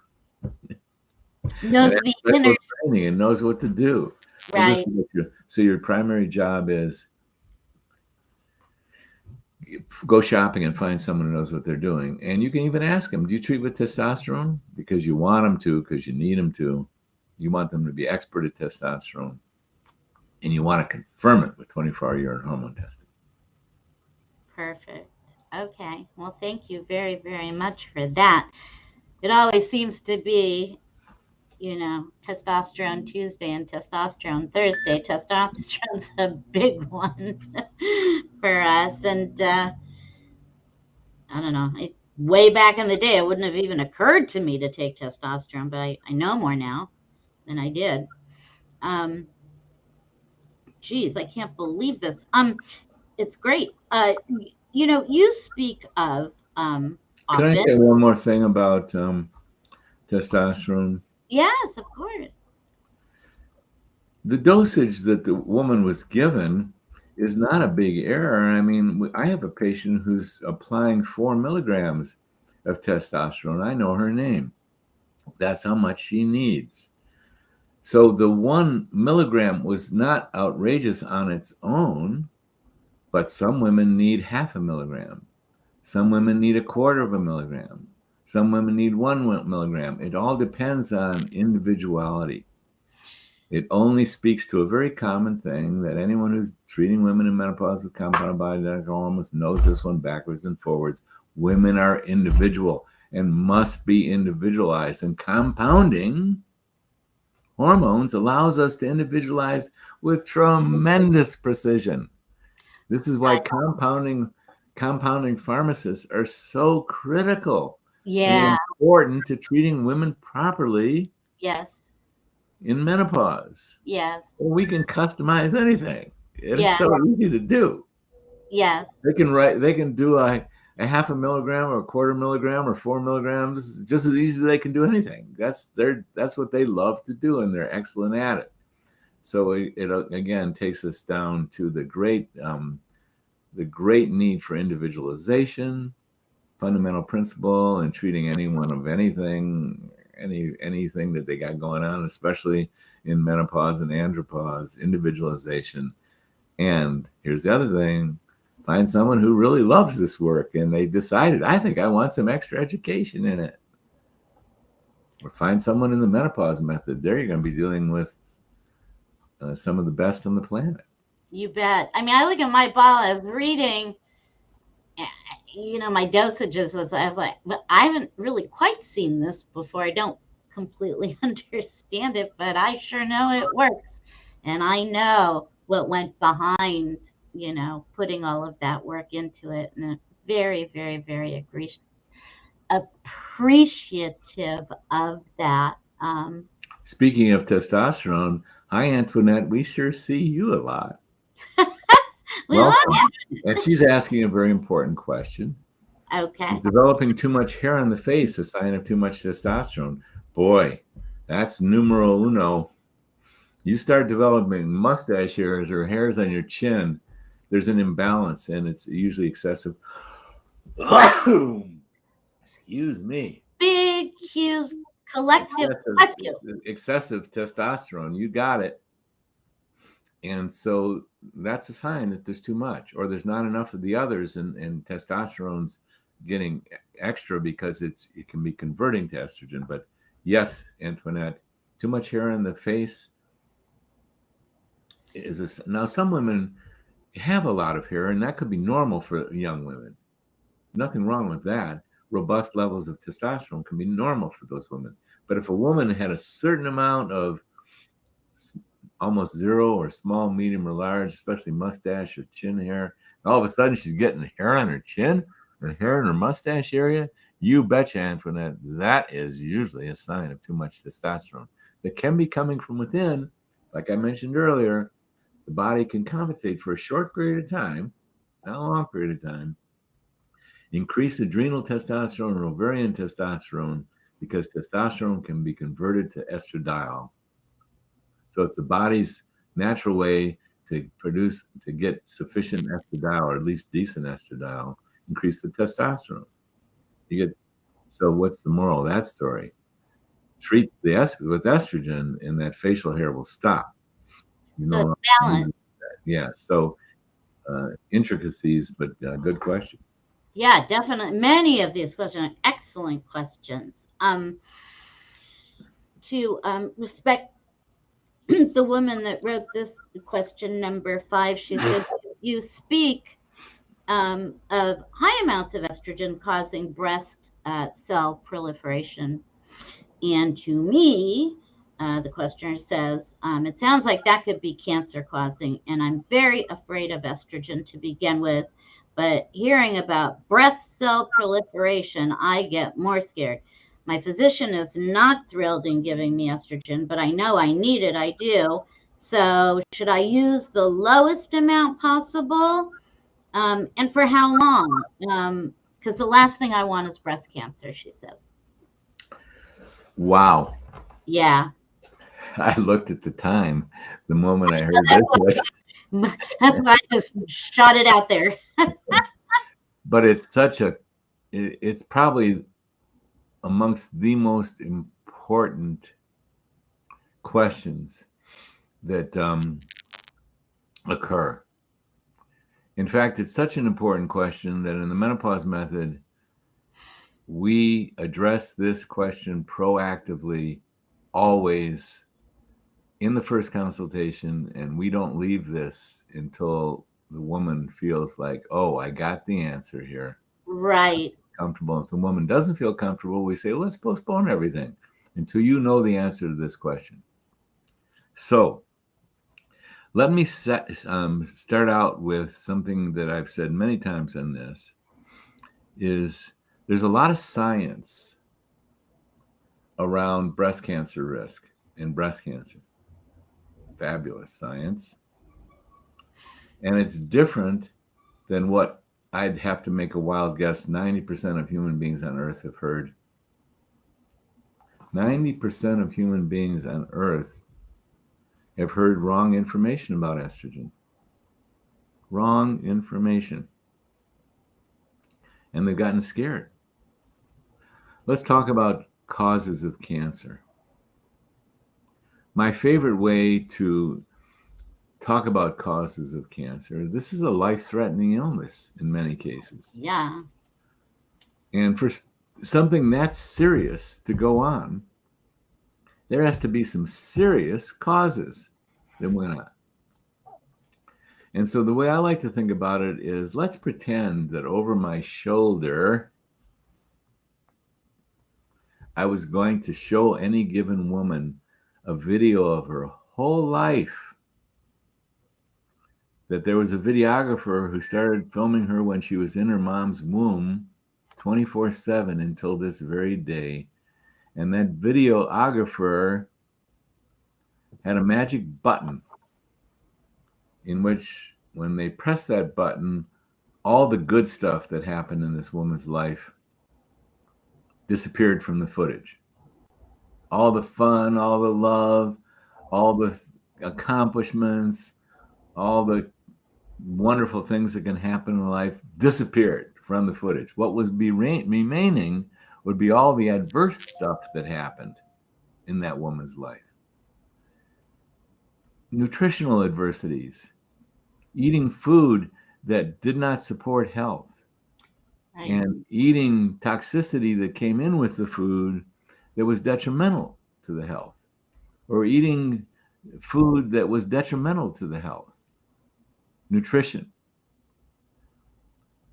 Knows And the that's inner, what training and knows what to do. Well, this right. is what so your primary job is go shopping and find someone who knows what they're doing. And you can even ask them, do you treat with testosterone? Because you want them to, because you need them to. You want them to be expert at testosterone. And you want to confirm it with 24-hour urine hormone testing. Perfect. Okay. Well, thank you very, very much for that. It always seems to be, testosterone Tuesday and testosterone Thursday. Testosterone's a big one for us. And I don't know. Way back in the day, it wouldn't have even occurred to me to take testosterone, but I know more now than I did. Geez, I can't believe this. It's great. You speak of Can I often. say one more thing about testosterone? Yes, of course. The dosage that the woman was given is not a big error. I mean, I have a patient who's applying 4 milligrams of testosterone. I know her name. That's how much she needs. So the 1 milligram was not outrageous on its own, but some women need half a milligram. Some women need a quarter of a milligram. Some women need 1 milligram. It all depends on individuality. It only speaks to a very common thing that anyone who's treating women in menopause with compounded bioidentical hormones knows this one backwards and forwards. Women are individual and must be individualized. And compounding hormones allows us to individualize with tremendous precision. This is why compounding pharmacists are so critical and Yeah. important to treating women properly Yes. in menopause. Yes. Well, we can customize anything. It's Yeah. so easy to do. Yes. They can do a half a milligram or a quarter milligram or 4 milligrams just as easy as they can do anything. That's what they love to do, and they're excellent at it. So it again takes us down to the great need for individualization, fundamental principle in treating anyone of anything that they got going on, especially in menopause and andropause, individualization. And here's the other thing: find someone who really loves this work and they decided, I think I want some extra education in it. Or find someone in the menopause method. There you're going to be dealing with some of the best on the planet. You bet. I mean, I look at my bottle as reading, my dosages as I was like, but I haven't really quite seen this before. I don't completely understand it, but I sure know it works. And I know what went behind, putting all of that work into it. And very, very, very appreciative of that. Speaking of testosterone, hi, Antoinette. We sure see you a lot. We love Welcome. And she's asking a very important question. it. Okay. Is developing too much hair on the face a sign of too much testosterone? Boy, that's numero uno. You start developing mustache hairs or hairs on your chin, there's an imbalance, and it's usually excessive. Excuse me. Big, huge, collective rescue. Excessive testosterone. You got it. And so that's a sign that there's too much, or there's not enough of the others, and testosterone's getting extra because it can be converting to estrogen. But yes, Antoinette, too much hair on the face is now some women have a lot of hair, and that could be normal for young women. Nothing wrong with that. Robust levels of testosterone can be normal for those women. But if a woman had a certain amount of almost zero or small, medium, or large, especially mustache or chin hair, all of a sudden she's getting hair on her chin or hair in her mustache area, you betcha, Antoinette, that is usually a sign of too much testosterone. That can be coming from within. Like I mentioned earlier, the body can compensate for a short period of time, not a long period of time, increase adrenal testosterone or ovarian testosterone because testosterone can be converted to estradiol. So it's the body's natural way to get sufficient estradiol, or at least decent estradiol, increase the testosterone. So what's the moral of that story? Treat with estrogen, and that facial hair will stop. So it's balanced. Yeah. So intricacies, but good question. Yeah, definitely. Many of these questions are excellent questions. To respect the woman that wrote this question, number 5, she said, you speak of high amounts of estrogen causing breast cell proliferation. And to me, the questioner says, it sounds like that could be cancer causing. And I'm very afraid of estrogen to begin with. But hearing about breast cell proliferation, I get more scared. My physician is not thrilled in giving me estrogen, but I know I need it. I do. So should I use the lowest amount possible? And for how long? Because the last thing I want is breast cancer, she says. Wow. Yeah. I looked at the time the moment I heard this. That's why I just shot it out there. But it's probably amongst the most important questions that occur. In fact, it's such an important question that in the menopause method, we address this question proactively, always in the first consultation, and we don't leave this until the woman feels like, oh, I got the answer here. Right. Comfortable. If the woman doesn't feel comfortable, we say, let's postpone everything until you know the answer to this question. So let me start out with something that I've said many times on this, is there's a lot of science around breast cancer risk and breast cancer. Fabulous science. And it's different than what I'd have to make a wild guess 90% of human beings on Earth have heard. 90% of human beings on Earth have heard wrong information about estrogen. Wrong information. And they've gotten scared. Let's talk about causes of cancer. My favorite way to talk about causes of cancer, this is a life-threatening illness in many cases. Yeah. And for something that's serious to go on, there has to be some serious causes that went on. And so the way I like to think about it is, let's pretend that over my shoulder, I was going to show any given woman a video of her whole life. That there was a videographer who started filming her when she was in her mom's womb 24/7 until this very day. And that videographer had a magic button in which, when they pressed that button, all the good stuff that happened in this woman's life disappeared from the footage. All the fun, all the love, all the accomplishments, all the wonderful things that can happen in life disappeared from the footage. What was remaining would be all the adverse stuff that happened in that woman's life. Nutritional adversities, eating food that did not support health, right, and eating toxicity that came in with the food that was detrimental to the health, or eating food that was detrimental to the health. Nutrition.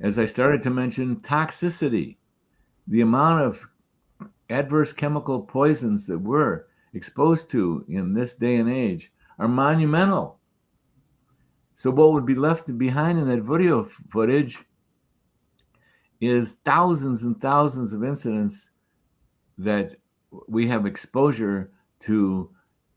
As I started to mention, toxicity, the amount of adverse chemical poisons that we're exposed to in this day and age are monumental. So what would be left behind in that video footage is thousands and thousands of incidents that we have exposure to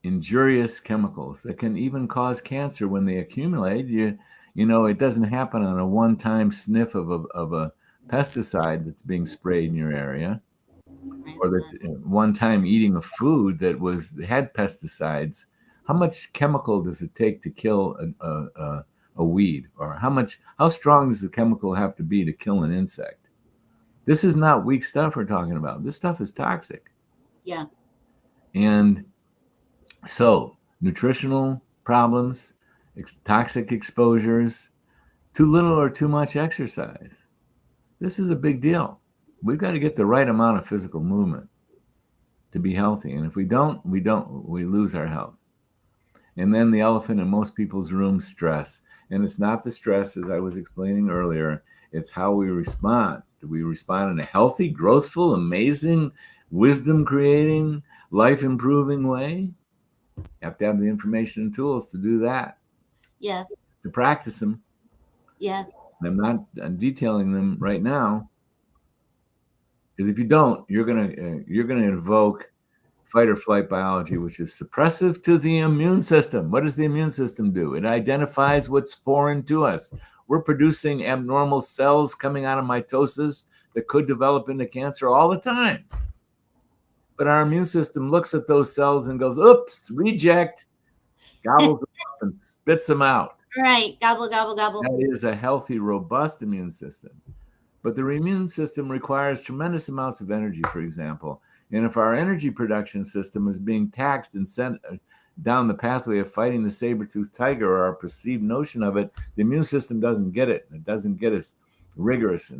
injurious chemicals that can even cause cancer when they accumulate. You know, it doesn't happen on a one-time sniff of a pesticide that's being sprayed in your area. or that's one time eating a food that had pesticides, how much chemical does it take to kill a weed? Or how strong does the chemical have to be to kill an insect? This is not weak stuff we're talking about. This stuff is toxic. Yeah. And so nutritional problems, toxic exposures, too little or too much exercise. This is a big deal. We've got to get the right amount of physical movement to be healthy. And if we don't, we lose our health. And then the elephant in most people's room, stress. And it's not the stress, as I was explaining earlier, it's how we respond. Do we respond in a healthy, growthful, amazing, wisdom-creating, life-improving way? You have to have the information and tools to do that. Yes. To practice them. Yes. I'm not detailing them right now, because if you don't, you're gonna invoke fight or flight biology, which is suppressive to the immune system. What does the immune system do? It identifies what's foreign to us. We're producing abnormal cells coming out of mitosis that could develop into cancer all the time. But our immune system looks at those cells and goes, oops, reject, gobbles them up and spits them out. Right. Gobble, gobble, gobble. That is a healthy, robust immune system. But the immune system requires tremendous amounts of energy, for example. And if our energy production system is being taxed and sent down the pathway of fighting the saber-toothed tiger, or our perceived notion of it, the immune system doesn't get it. It doesn't get as rigorous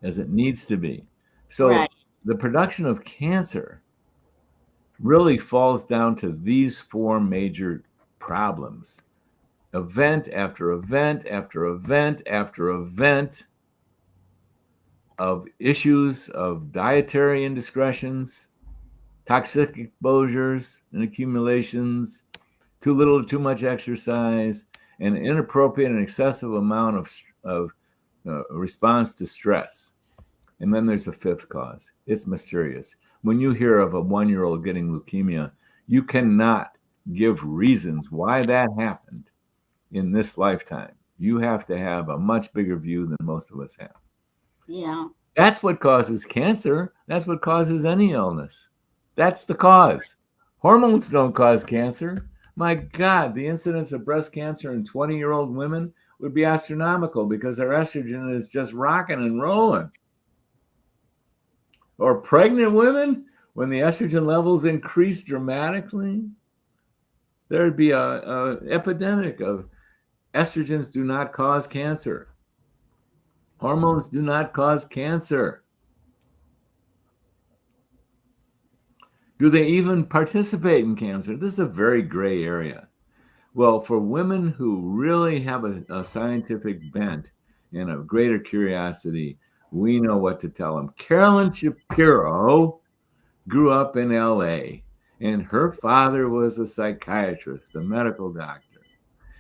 as it needs to be. So the production of cancer really falls down to these four major problems. Event after event after event after event of issues of dietary indiscretions, toxic exposures and accumulations, too little or too much exercise, and inappropriate and excessive amount of response to stress. And then there's a fifth cause. It's mysterious. When you hear of a 1-year-old getting leukemia, you cannot give reasons why that happened in this lifetime. You have to have a much bigger view than most of us have. Yeah. That's what causes cancer. That's what causes any illness. That's the cause. Hormones don't cause cancer. My God, the incidence of breast cancer in 20-year-old women would be astronomical because our estrogen is just rocking and rolling. Or pregnant women, when the estrogen levels increase dramatically, there'd be a epidemic of estrogens do not cause cancer. Hormones do not cause cancer. Do they even participate in cancer? This is a very gray area. Well, for women who really have a scientific bent and a greater curiosity, we know what to tell them. Carolyn Shapiro grew up in LA, and her father was a psychiatrist, a medical doctor.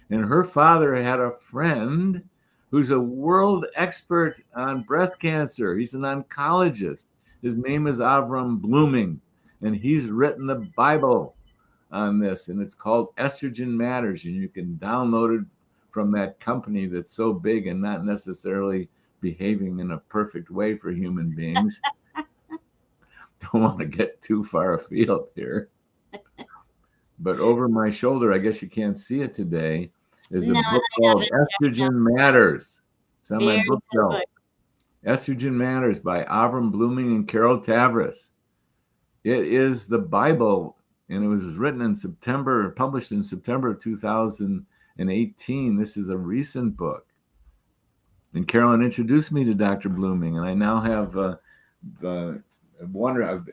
And her father had a friend who's a world expert on breast cancer. He's an oncologist. His name is Avram Blooming, and he's written the Bible on this, and it's called Estrogen Matters, and you can download it from that company that's so big and not necessarily behaving in a perfect way for human beings. Don't want to get too far afield here. But over my shoulder, I guess you can't see it today, is a book called Estrogen Matters. It's on my bookshelf. Estrogen Matters by Avram Blooming and Carol Tavris. It is the Bible, and it was written in September, published in September of 2018. This is a recent book. And Carolyn introduced me to Dr. Blooming, and I now have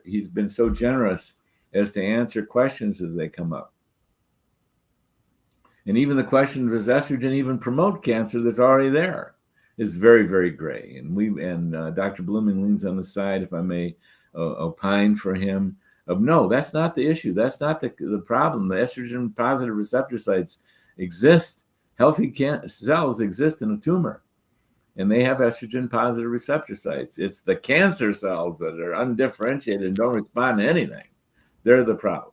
he's been so generous as to answer questions as they come up. And even the question, does estrogen even promote cancer that's already there, is very, very gray. And Dr. Blooming leans on the side, if I may opine for him, of no, that's not the issue. That's not the problem. The estrogen positive receptor sites exist. Healthy cells exist in a tumor, and they have estrogen positive receptor sites. It's the cancer cells that are undifferentiated and don't respond to anything. They're the problem.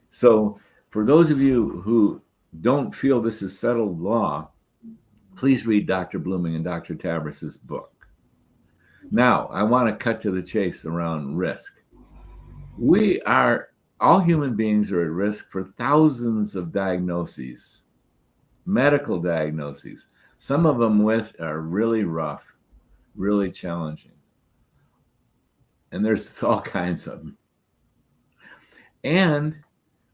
So for those of you who don't feel this is settled law, please read Dr. Blooming and Dr. Tavris's book. Now, I want to cut to the chase around risk. All human beings are at risk for thousands of diagnoses, medical diagnoses. Some of them are really rough, really challenging. And there's all kinds of them. And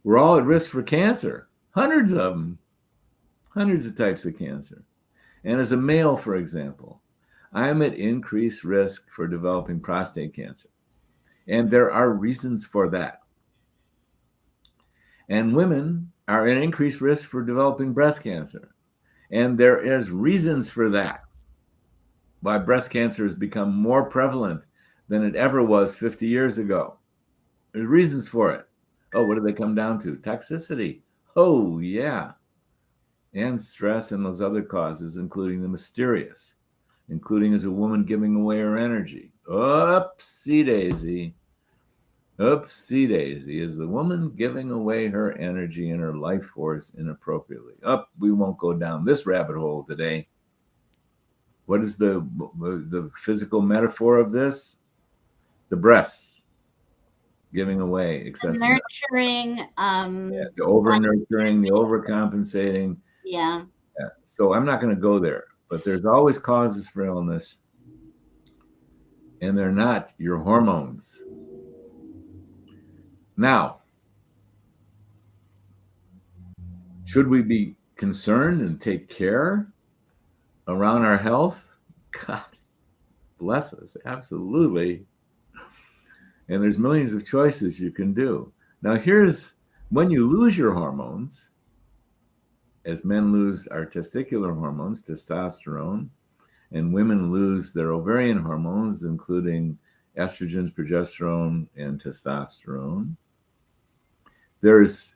we're all at risk for cancer, hundreds of them, hundreds of types of cancer. And as a male, for example, I'm at increased risk for developing prostate cancer. And there are reasons for that. And women are at increased risk for developing breast cancer. And there is reasons for that. Why breast cancer has become more prevalent than it ever was 50 years ago. There's reasons for it. Oh, what do they come down to? Toxicity. Oh, yeah. And stress and those other causes, including the mysterious, including as a woman giving away her energy. Oopsie daisy. Oopsie daisy. Is the woman giving away her energy and her life force inappropriately? We won't go down this rabbit hole today. What is the physical metaphor of this? The breasts giving away excessive Nurturing, the over nurturing, the overcompensating. Yeah. So I'm not going to go there, but there's always causes for illness, and they're not your hormones. Now, should we be concerned and take care around our health? God bless us, absolutely. And there's millions of choices you can do. Now, here's when you lose your hormones, as men lose our testicular hormones, testosterone, and women lose their ovarian hormones, including estrogens, progesterone, and testosterone, there's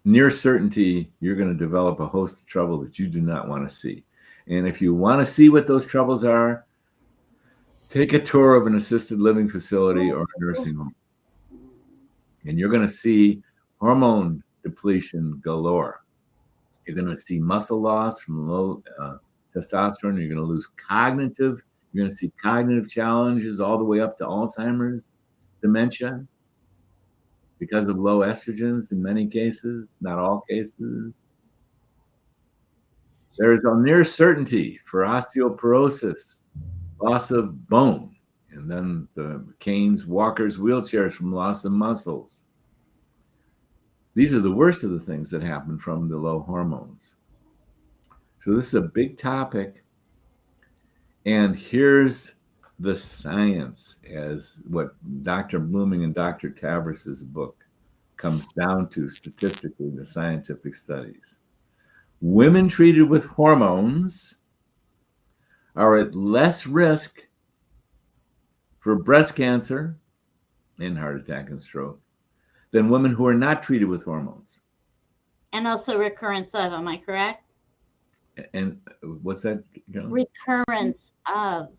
near certainty you're going to develop a host of trouble that you do not want to see. And if you want to see what those troubles are, take a tour of an assisted living facility or a nursing home. And you're going to see hormone depletion galore. You're going to see muscle loss from low testosterone. You're going to lose cognitive. You're going to see cognitive challenges all the way up to Alzheimer's, dementia, because of low estrogens in many cases, not all cases. There is a near certainty for osteoporosis, loss of bone, and then the canes, walkers, wheelchairs from loss of muscles. These are the worst of the things that happen from the low hormones. So this is a big topic. And here's the science, as what Dr. Blooming and Dr. Tavris's book comes down to statistically, the scientific studies. Women treated with hormones are at less risk for breast cancer and heart attack and stroke than women who are not treated with hormones. And also recurrence of, am I correct? And what's that? Recurrence of.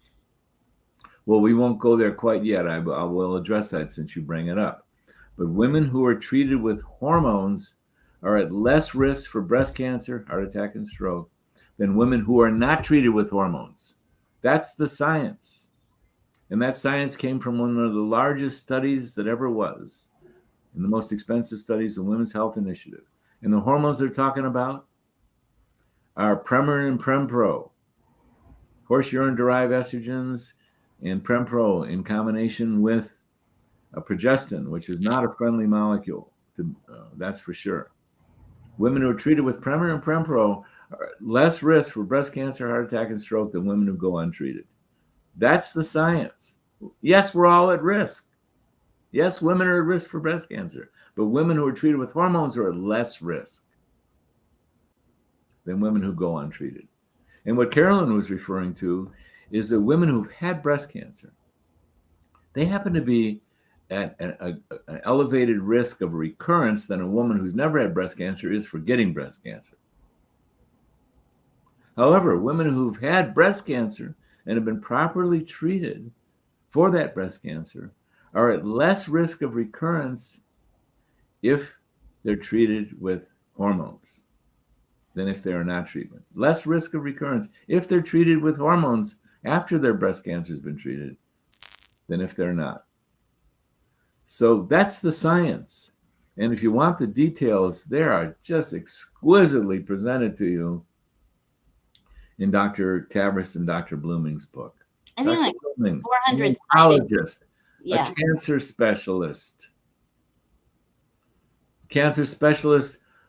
Well, we won't go there quite yet. I will address that since you bring it up. But women who are treated with hormones are at less risk for breast cancer, heart attack, and stroke than women who are not treated with hormones. That's the science. And that science came from one of the largest studies that ever was, and the most expensive studies, the Women's Health Initiative. And the hormones they're talking about are Premarin and Prempro, horse urine-derived estrogens, and Prempro in combination with a progestin, which is not a friendly molecule, that's for sure. Women who are treated with Premarin and Prempro are less risk for breast cancer, heart attack, and stroke than women who go untreated. That's the science. Yes, we're all at risk. Yes, women are at risk for breast cancer, but women who are treated with hormones are at less risk than women who go untreated. And what Carolyn was referring to is that women who've had breast cancer, they happen to be at an elevated risk of recurrence than a woman who's never had breast cancer is for getting breast cancer. However, women who've had breast cancer and have been properly treated for that breast cancer are at less risk of recurrence if they're treated with hormones than if they are not treated. Less risk of recurrence if they're treated with hormones after their breast cancer has been treated than if they're not. So that's the science. And if you want the details, they are just exquisitely presented to you in Dr. Tavris and Dr. Blooming's book. I think Dr. like Blooming, 400 an cited. oncologist, Yeah. a cancer specialist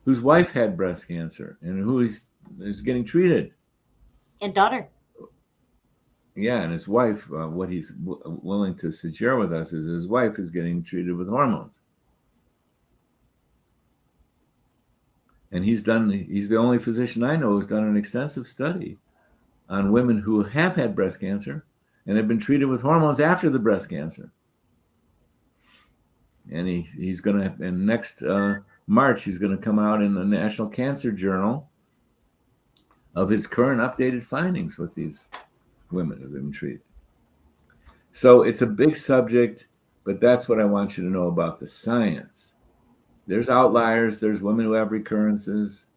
whose wife had breast cancer and who is getting treated. And daughter. Yeah, and his wife, what he's willing to share with us is his wife is getting treated with hormones. And he's the only physician I know who's done an extensive study on women who have had breast cancer and have been treated with hormones after the breast cancer. And he's going to, and next March, he's going to come out in the National Cancer Journal of his current updated findings with these women who've been treated. So it's a big subject, but that's what I want you to know about the science. There's outliers. There's women who have recurrences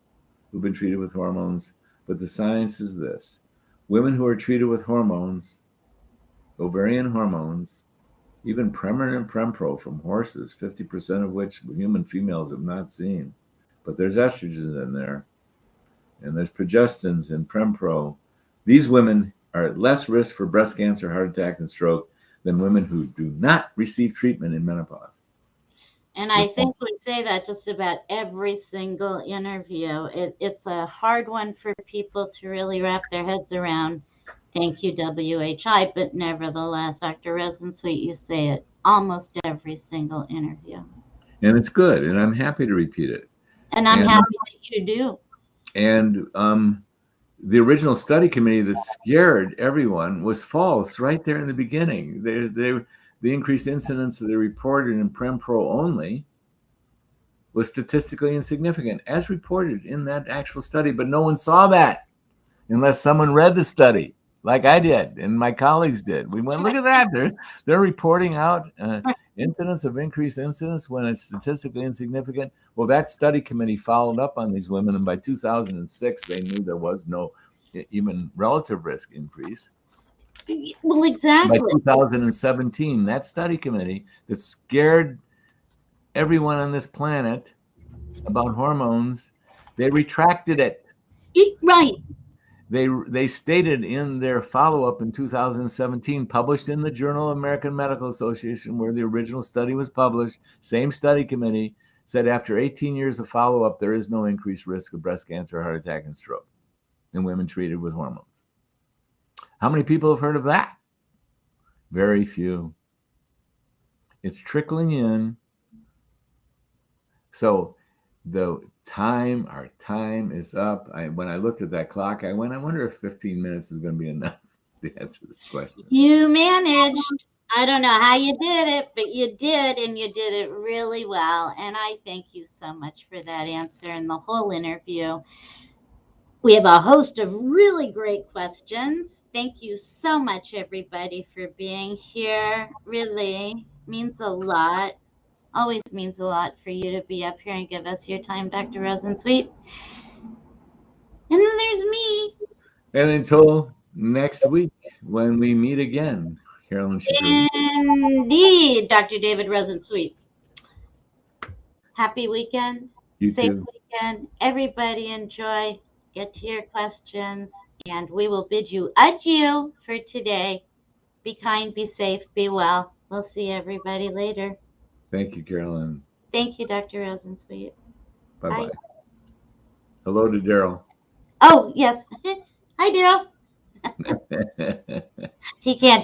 who've been treated with hormones, but the science is this. Women who are treated with hormones, ovarian hormones, even Premarin and Prempro from horses, 50% of which human females have not seen, but there's estrogens in there, and there's progestins and Prempro. These women are at less risk for breast cancer, heart attack, and stroke than women who do not receive treatment in menopause. And I think we say that just about every single interview. It's a hard one for people to really wrap their heads around. Thank you, WHI. But nevertheless, Dr. Rosensweet, you say it almost every single interview. And it's good, and I'm happy to repeat it. And I'm happy that you do. And the original study committee that scared everyone was false right there in the beginning. The increased incidence that they reported in Prempro only was statistically insignificant, as reported in that actual study. But no one saw that unless someone read the study, like I did and my colleagues did. We went, look at that. They're reporting out incidence of increased incidence when it's statistically insignificant. Well, that study committee followed up on these women, and by 2006, they knew there was no even relative risk increase. Well, exactly. By 2017, that study committee that scared everyone on this planet about hormones, they retracted it. Right. They stated in their follow-up in 2017, published in the Journal of American Medical Association, where the original study was published, same study committee said after 18 years of follow-up, there is no increased risk of breast cancer, heart attack, and stroke in women treated with hormones. How many people have heard of that? Very few. It's trickling in. So our time is up. When I looked at that clock, I wonder if 15 minutes is going to be enough to answer this question. You managed. I don't know how you did it, but you did, and you did it really well. And I thank you so much for that answer and the whole interview. We have a host of really great questions. Thank you so much, everybody, for being here. Really means a lot. Always means a lot for you to be up here and give us your time, Dr. Rosensweet. And then there's me. And until next week, when we meet again, Carolyn Shapiro. Indeed, Dr. David Rosensweet. Happy weekend. You Safe too. weekend. Everybody enjoy. Get to your questions. And we will bid you adieu for today. Be kind, be safe, be well. We'll see everybody later. Thank you, Carolyn. Thank you, Dr. Rosensweet. Bye-bye. Hello to Daryl. Oh, yes. Hi, Daryl. He can't